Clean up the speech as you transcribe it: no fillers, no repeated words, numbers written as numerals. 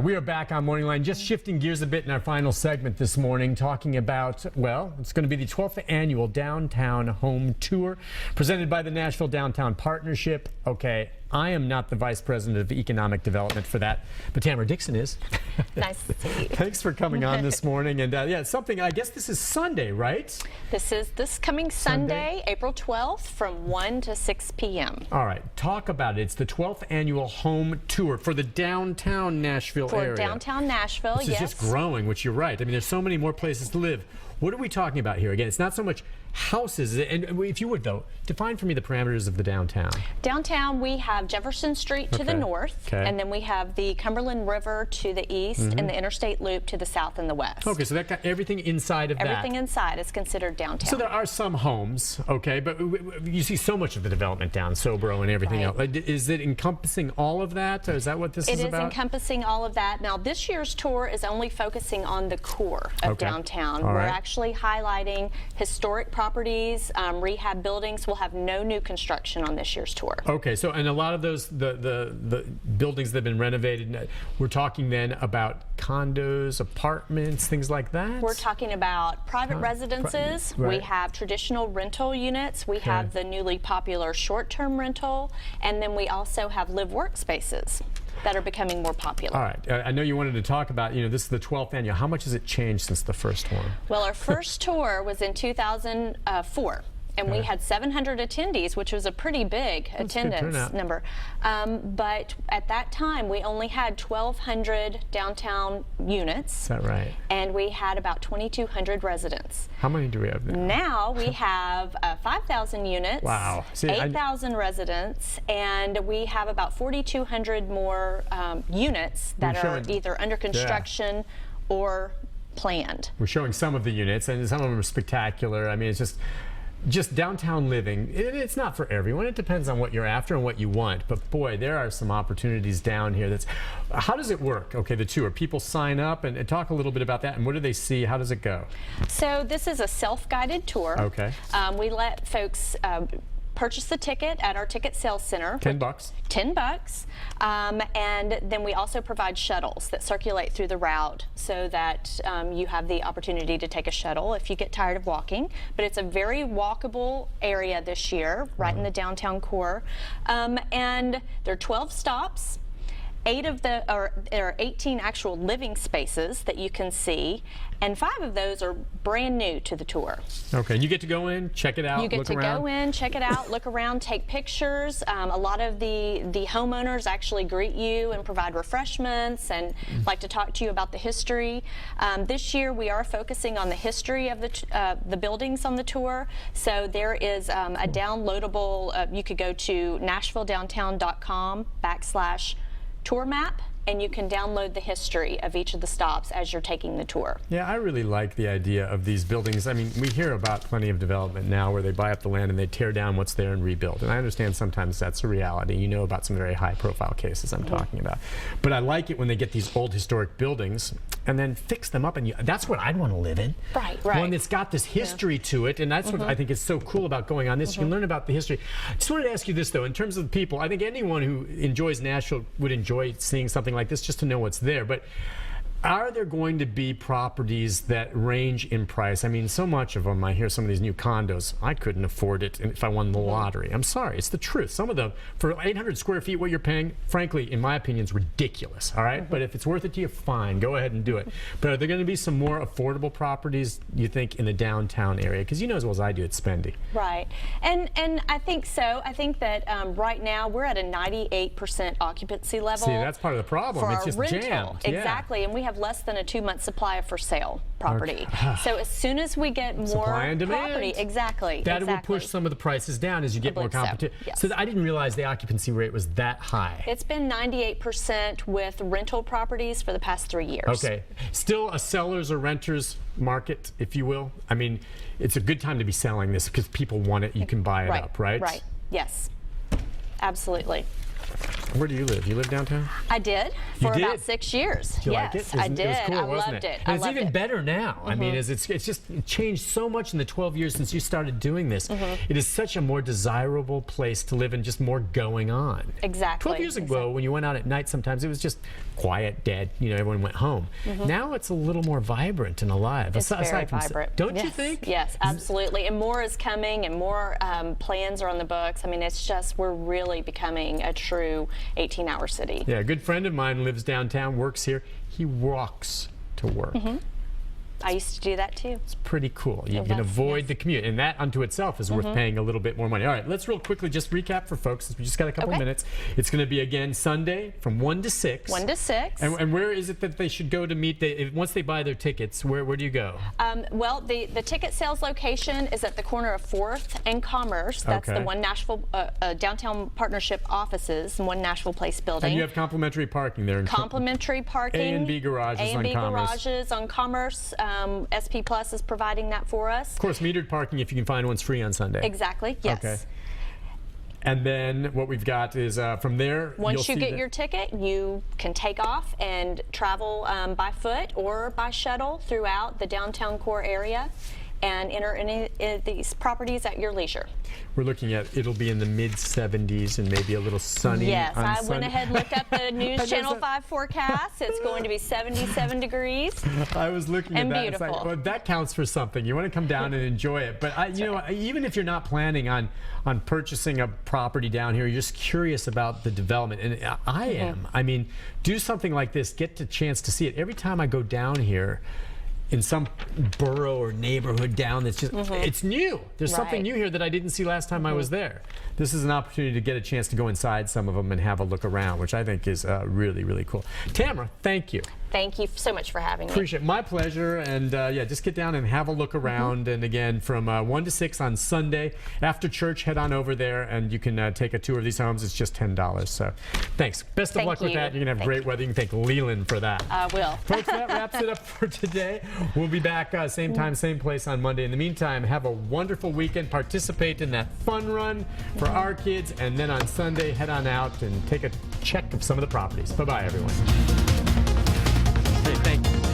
We are back on Morning Line, just shifting gears a bit in our final segment this morning, talking about, well, it's going to be the 12th annual Downtown Home Tour presented by the Nashville Downtown Partnership. Okay, I am not the Vice President of Economic Development for that, but Tamara Dixon is. Nice to see you. Thanks for coming on this morning. And yeah, it's something, I guess this is Sunday, right? This is this coming Sunday, April 12th from 1 to 6 p.m. All right, talk about it. It's the 12th annual home tour for the downtown Nashville area. For downtown Nashville, yes. This is just growing, which you're right. I mean, there's so many more places to live. What are we talking about here? Again, it's not so much houses. And if you would, though, define for me the parameters of the downtown. Downtown, we have Jefferson Street to the north, and then we have the Cumberland River to the east, and the Interstate Loop to the south and the west. Okay, so that got everything inside of that. Everything inside is considered downtown. So there are some homes, okay, but you see so much of the development down Sobro and everything else. Is it encompassing all of that? Or is that what this is about? It is encompassing all of that. Now, this year's tour is only focusing on the core of downtown. We're actually highlighting historic properties, rehab buildings. We'll have no new construction on this year's tour. Okay, so and a lot of those, the buildings that have been renovated, we're talking then about condos, apartments, things like that? We're talking about private residences. We have traditional rental units. We have the newly popular short-term rental, and then we also have live-work spaces that are becoming more popular. All right. I know you wanted to talk about, this is the 12th annual. How much has it changed since the first one? Well, our first tour was in 2004. And we had 700 attendees, which was a pretty big attendance number. But at that time, we only had 1,200 downtown units. Is that right? And we had about 2,200 residents. How many do we have now? Now we have 5,000 units. Wow. 8,000 residents, and we have about 4,200 more units that are either under construction or planned. We're showing some of the units, and some of them are spectacular. I mean, it's just downtown living. It's not for everyone. It depends on what you're after and what you want. But boy, there are some opportunities down here. How does it work? Okay, the tour. People sign up and talk a little bit about that. And what do they see? How does it go? So this is a self-guided tour. Okay. We let folks purchase the ticket at our ticket sales center. $10. $10. And then we also provide shuttles that circulate through the route so that you have the opportunity to take a shuttle if you get tired of walking. But it's a very walkable area this year, right in the downtown core. And there are 12 stops. There are 18 actual living spaces that you can see, and 5 of those are brand new to the tour. Okay, and you get to go in, check it out, look around. You get to go in, check it out, look around, take pictures. A lot of the homeowners actually greet you and provide refreshments and like to talk to you about the history. This year we are focusing on the history of the buildings on the tour. So there is a downloadable, you could go to nashvilledowntown.com/tour map, and you can download the history of each of the stops as you're taking the tour. Yeah, I really like the idea of these buildings. I mean, we hear about plenty of development now where they buy up the land and they tear down what's there and rebuild. And I understand sometimes that's a reality. You know about some very high-profile cases I'm talking about. But I like it when they get these old historic buildings and then fix them up, and that's what I'd want to live in. Right. One that's got this history to it, and that's what I think is so cool about going on this. You can learn about the history. I just wanted to ask you this, though, in terms of the people. I think anyone who enjoys Nashville would enjoy seeing something like this just to know what's there. But are there going to be properties that range in price? I mean, so much of them, I hear some of these new condos, I couldn't afford it if I won the lottery. I'm sorry, it's the truth. Some of them, for 800 square feet, what you're paying, frankly, in my opinion, is ridiculous, all right? But if it's worth it to you, fine, go ahead and do it. But are there going to be some more affordable properties, you think, in the downtown area? Because you know as well as I do, it's spendy. Right, and I think so. I think that right now we're at a 98% occupancy level. See, that's part of the problem. It's just jammed. Exactly, and we have less than a 2-month supply of for sale property. So as soon as we get more supply and demand. Property, that will push some of the prices down as you get more competition. So I didn't realize the occupancy rate was that high. It's been 98% with rental properties for the past 3 years. Okay, still a seller's or renter's market, if you will. I mean, it's a good time to be selling this because people want it. You can buy it up, right? Right. Yes. Absolutely. Where do you live? You live downtown? I did for did? about 6 years. Did you yes, like it? I did. It was cool, I wasn't loved it. And I it's loved even it. better now. I mean, it's just changed so much in the 12 years since you started doing this. It is such a more desirable place to live and just more going on. Exactly. 12 years ago, when you went out at night, sometimes it was just quiet, dead. You know, everyone went home. Now it's a little more vibrant and alive. It's very vibrant. Don't yes. you think? Yes, absolutely. And more is coming, and more plans are on the books. I mean, it's just we're really becoming a true 18-hour city. Yeah, a good friend of mine lives downtown, works here. He walks to work. I used to do that too. It's pretty cool. You can avoid the commute, and that unto itself is worth paying a little bit more money. All right, let's real quickly just recap for folks, since we just got a couple minutes. It's going to be again Sunday from 1 to 6. 1 to 6. And where is it that they should go to meet? Once they buy their tickets, where do you go? Well, the ticket sales location is at the corner of 4th and Commerce. That's the One Nashville Downtown Partnership offices in One Nashville Place building. And you have complimentary parking there. Complimentary parking. A and B garages on Commerce. Garages on Commerce. SP Plus is providing that for us. Of course, metered parking if you can find one's free on Sunday. Exactly, yes. Okay. And then what we've got is from there. Once you get your ticket, you can take off and travel by foot or by shuttle throughout the downtown core area and enter any of these properties at your leisure. We're looking at, it'll be in the mid-70s and maybe a little sunny. Yes, on I Sunday. went ahead and looked up the News Channel 5 forecast. It's going to be 77 degrees. I was looking at that. Beautiful. It's like, well, that counts for something. You want to come down and enjoy it. But you know, even if you're not planning on purchasing a property down here, you're just curious about the development, and I am. I mean, do something like this. Get the chance to see it. Every time I go down here, in some borough or neighborhood down that's just, it's new. There's something new here that I didn't see last time I was there. This is an opportunity to get a chance to go inside some of them and have a look around, which I think is really, really cool. Tamara, thank you. Thank you so much for having me. Appreciate it. My pleasure. And yeah, just get down and have a look around. And again, from 1 to 6 on Sunday. After church, head on over there and you can take a tour of these homes. It's just $10. So thanks. Best of luck with that. You're going to have great weather. You can thank Leland for that. I will. Folks, that wraps it up for today. We'll be back same time, same place on Monday. In the meantime, have a wonderful weekend. Participate in that fun run for our kids. And then on Sunday, head on out and take a check of some of the properties. Bye-bye, everyone. Hey, thank you.